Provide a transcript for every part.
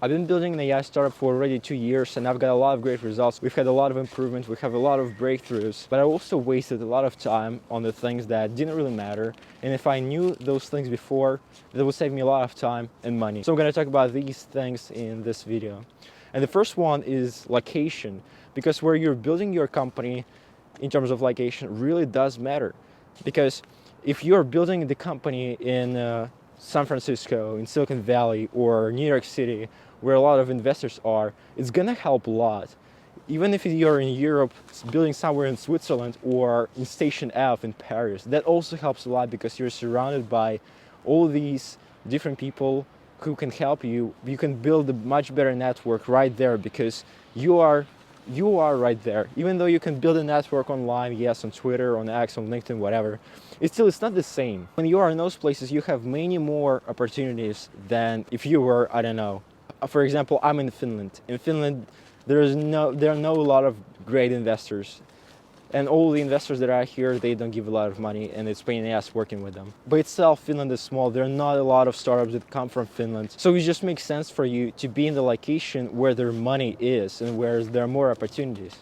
I've been building an AI startup for already 2 years and I've got a lot of great results. We've had a lot of improvements, we have a lot of breakthroughs, but I also wasted a lot of time on the things that didn't really matter. And if I knew those things before, that would save me a lot of time and money. So I'm gonna talk about these things in this video. And the first one is location, because where you're building your company in terms of location really does matter. Because if you're building the company in San Francisco, in Silicon Valley, or New York City, where a lot of investors are, it's gonna help a lot. Even if you're in Europe, building somewhere in Switzerland or in Station F in Paris, that also helps a lot because you're surrounded by all these different people who can help you. You can build a much better network right there because you are right there. Even though you can build a network online, yes, on Twitter, on X, on LinkedIn, whatever, it's not the same. When you are in those places, you have many more opportunities than if you were, I don't know. For example, I'm in Finland. In Finland, there are no a lot of great investors. And all the investors that are here, they don't give a lot of money and it's pain in the ass working with them. By itself, Finland is small. There are not a lot of startups that come from Finland. So it just makes sense for you to be in the location where their money is and where there are more opportunities.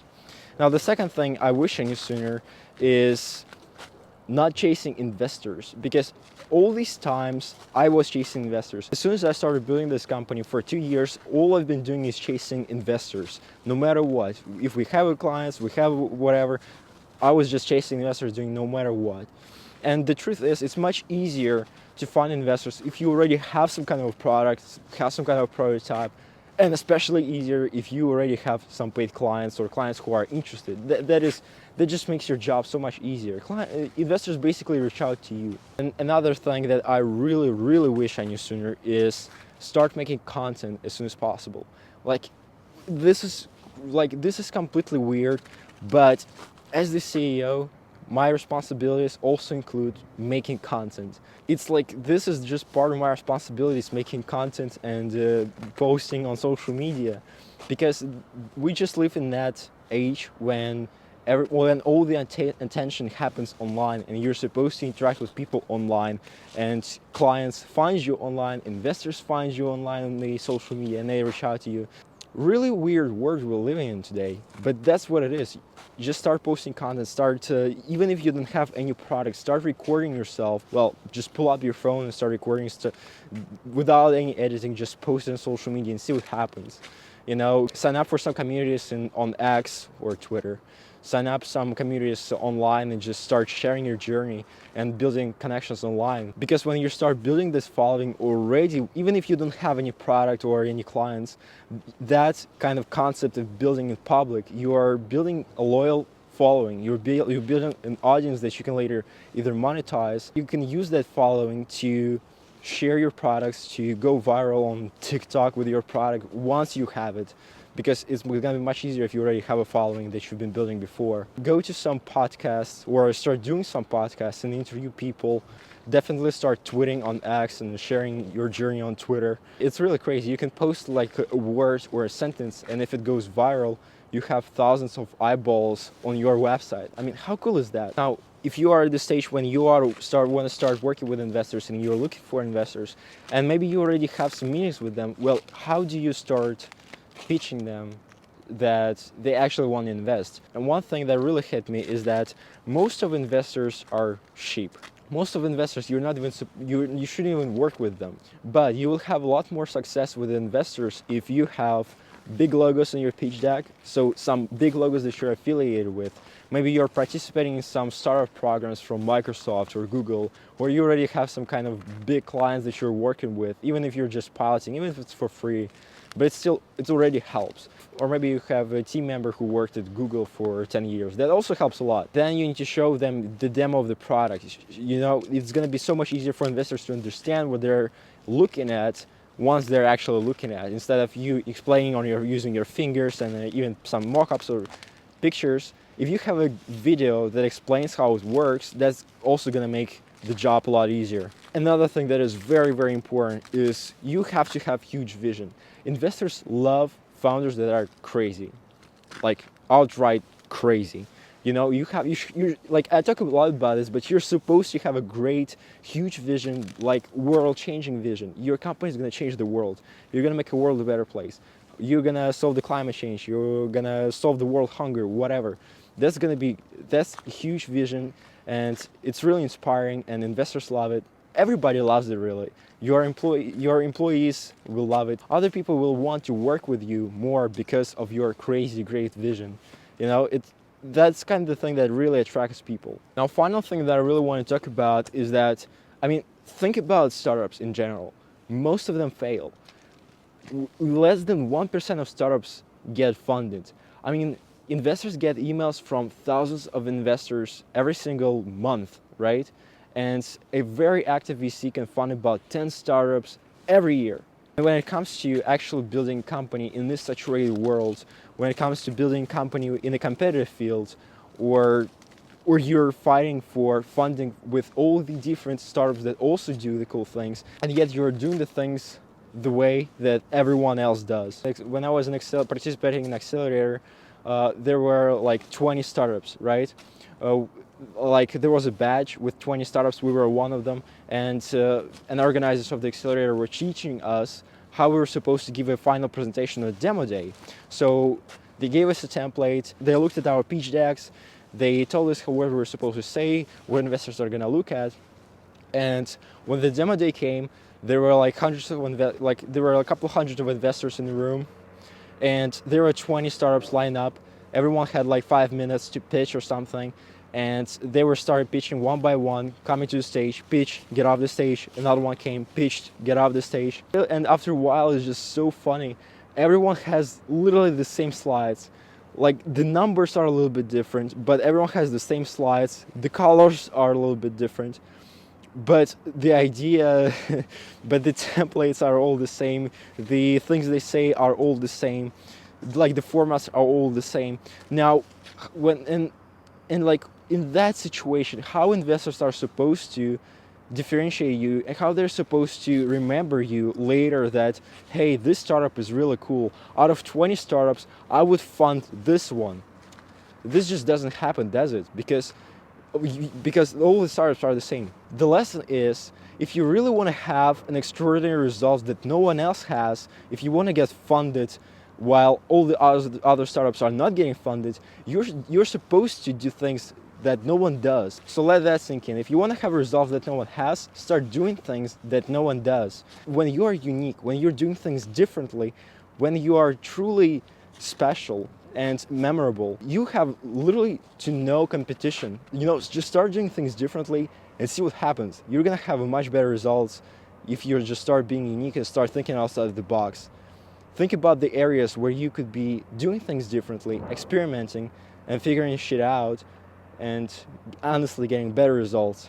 Now, the second thing I wish I knew sooner is not chasing investors, because all these times I was chasing investors. As soon as I started building this company for 2 years, all I've been doing is chasing investors. No matter what, if we have clients, we have whatever, I was just chasing investors doing no matter what. And the truth is, it's much easier to find investors if you already have some kind of product, have some kind of prototype, and especially easier if you already have some paid clients or clients who are interested. That just makes your job so much easier. Investors basically reach out to you. And another thing that I really, really wish I knew sooner is start making content as soon as possible. This is completely weird, but as the CEO, my responsibilities also include making content. It's like this is just part of my responsibilities, making content and posting on social media, because we just live in that age when all the attention happens online and you're supposed to interact with people online, and clients find you online, investors find you online on the social media and they reach out to you. Really weird world we're living in today, but that's what it is. Just start posting content, even if you don't have any product, start recording yourself. Well, just pull up your phone and start recording without any editing, just post it on social media and see what happens. You know, sign up for some communities on X or Twitter. Sign up some communities online and just start sharing your journey and building connections online. Because when you start building this following already, even if you don't have any product or any clients, that kind of concept of building in public, you are building a loyal following. You're building an audience that you can later either monetize. You can use that following to share your products, to go viral on TikTok with your product once you have it, because it's going to be much easier if you already have a following that you've been building before. Go to some podcasts or start doing some podcasts and interview people. Definitely start tweeting on X and sharing your journey on Twitter. It's really crazy. You can post like a word or a sentence, and if it goes viral, you have thousands of eyeballs on your website. I mean, how cool is that? Now, if you are at the stage when you want to start working with investors and you're looking for investors, and maybe you already have some meetings with them, well, how do you start pitching them that they actually want to invest? And one thing that really hit me is that most of investors are sheep. Most of investors, you shouldn't even work with them. But you will have a lot more success with investors if you have big logos on your pitch deck. So some big logos that you're affiliated with. Maybe you're participating in some startup programs from Microsoft or Google, or you already have some kind of big clients that you're working with, even if you're just piloting, even if it's for free. But it already helps. Or maybe you have a team member who worked at Google for 10 years. That also helps a lot. Then you need to show them the demo of the product. You know, it's going to be so much easier for investors to understand what they're looking at once they're actually looking at it, instead of you explaining using your fingers and even some mock-ups or pictures. If you have a video that explains how it works, that's also going to make the job a lot easier. Another thing that is very, very important is you have to have huge vision. Investors love founders that are crazy, like outright crazy. You know, you're like, I talk a lot about this, but you're supposed to have a great, huge vision, like world-changing vision. Your company is gonna change the world. You're gonna make a world a better place. You're gonna solve the climate change. You're gonna solve the world hunger, whatever. That's a huge vision, and it's really inspiring, and investors love it. Everybody loves it, really. Your employees will love it. Other people will want to work with you more because of your crazy great vision. You know, that's kind of the thing that really attracts people. Now, final thing that I really want to talk about is that, I mean, think about startups in general. Most of them fail. Less than 1% of startups get funded. I mean, investors get emails from thousands of investors every single month, right? And a very active VC can fund about 10 startups every year. And when it comes to actually building a company in this saturated world, when it comes to building a company in a competitive field, or you're fighting for funding with all the different startups that also do the cool things, and yet you're doing the things the way that everyone else does. Like when I was participating in accelerator, there were like 20 startups, right? Like there was a badge with 20 startups. We were one of them, and organizers of the accelerator were teaching us how we were supposed to give a final presentation on a demo day. So they gave us a template, they looked at our pitch decks, they told us what we were supposed to say, what investors are going to look at. And when the demo day came, there were like there were a couple hundred of investors in the room, and there were 20 startups lined up. Everyone had like 5 minutes to pitch or something, and they were started pitching one by one, coming to the stage, pitch, get off the stage. Another one came, pitched, get off the stage. And after a while, it's just so funny. Everyone has literally the same slides. Like the numbers are a little bit different, but everyone has the same slides. The colors are a little bit different, but the idea, but the templates are all the same. The things they say are all the same. Like the formats are all the same. Now, in that situation, how investors are supposed to differentiate you and how they're supposed to remember you later that, hey, this startup is really cool. Out of 20 startups, I would fund this one. This just doesn't happen, does it? Because all the startups are the same. The lesson is, if you really want to have an extraordinary result that no one else has, if you want to get funded while all the other startups are not getting funded, you're supposed to do things that no one does. So let that sink in. If you want to have a result that no one has, start doing things that no one does. When you are unique, when you're doing things differently, when you are truly special and memorable, you have literally to no competition. You know, just start doing things differently and see what happens. You're gonna have a much better results if you just start being unique and start thinking outside the box. Think about the areas where you could be doing things differently, experimenting and figuring shit out, and honestly getting better results.